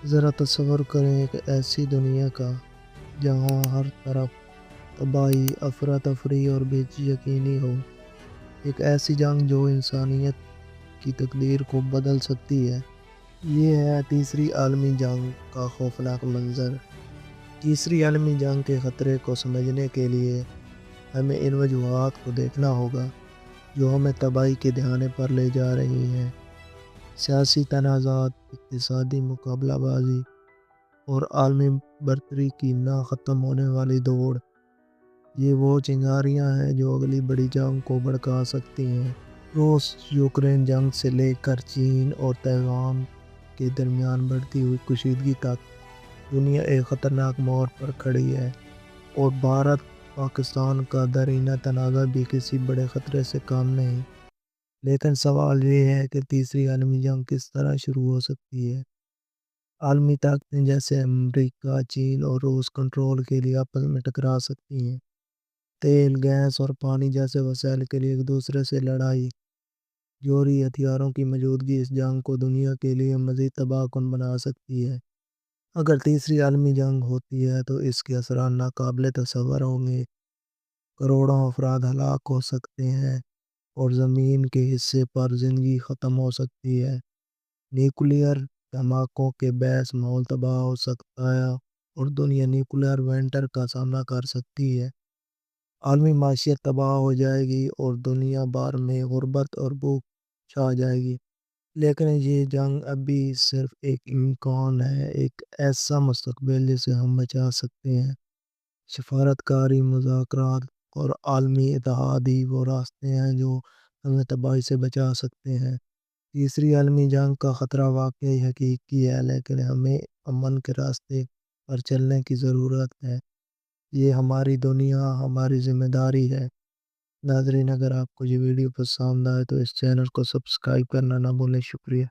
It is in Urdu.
ذرا تصور کریں ایک ایسی دنیا کا جہاں ہر طرف تباہی، افراتفری اور بے یقینی ہو۔ ایک ایسی جنگ جو انسانیت کی تقدیر کو بدل سکتی ہے۔ یہ ہے تیسری عالمی جنگ کا خوفناک منظر۔ تیسری عالمی جنگ کے خطرے کو سمجھنے کے لیے ہمیں ان وجوہات کو دیکھنا ہوگا جو ہمیں تباہی کے دہانے پر لے جا رہی ہیں۔ سیاسی تنازعات، اقتصادی مقابلہ بازی اور عالمی برتری کی نہ ختم ہونے والی دوڑ، یہ وہ چنگاریاں ہیں جو اگلی بڑی جنگ کو بھڑکا سکتی ہیں۔ روس یوکرین جنگ سے لے کر چین اور تائیوان کے درمیان بڑھتی ہوئی کشیدگی تک، دنیا ایک خطرناک موڑ پر کھڑی ہے، اور بھارت پاکستان کا درینہ تنازع بھی کسی بڑے خطرے سے کم نہیں۔ لیکن سوال یہ ہے کہ تیسری عالمی جنگ کس طرح شروع ہو سکتی ہے؟ عالمی طاقتیں جیسے امریکہ، چین اور روس کنٹرول کے لیے آپس میں ٹکرا سکتی ہیں۔ تیل، گیس اور پانی جیسے وسائل کے لیے ایک دوسرے سے لڑائی۔ جوہری ہتھیاروں کی موجودگی اس جنگ کو دنیا کے لیے مزید تباہ کن بنا سکتی ہے۔ اگر تیسری عالمی جنگ ہوتی ہے تو اس کے اثرات ناقابل تصور ہوں گے۔ کروڑوں افراد ہلاک ہو سکتے ہیں اور زمین کے حصے پر زندگی ختم ہو سکتی ہے۔ نیوکلیئر دھماکوں کے باعث ماحول تباہ ہو سکتا ہے اور دنیا نیوکلیئر ونٹر کا سامنا کر سکتی ہے۔ عالمی معیشت تباہ ہو جائے گی اور دنیا بھر میں غربت اور بھوک چھا جائے گی۔ لیکن یہ جنگ ابھی صرف ایک امکان ہے، ایک ایسا مستقبل جسے ہم بچا سکتے ہیں۔ سفارت کاری، مذاکرات اور عالمی اتحاد ہی وہ راستے ہیں جو ہمیں تباہی سے بچا سکتے ہیں۔ تیسری عالمی جنگ کا خطرہ واقعی حقیقی ہے، لیکن ہمیں امن کے راستے پر چلنے کی ضرورت ہے۔ یہ ہماری دنیا، ہماری ذمہ داری ہے۔ ناظرین، اگر آپ کو یہ ویڈیو پسند آئے تو اس چینل کو سبسکرائب کرنا نہ بھولیں۔ شکریہ۔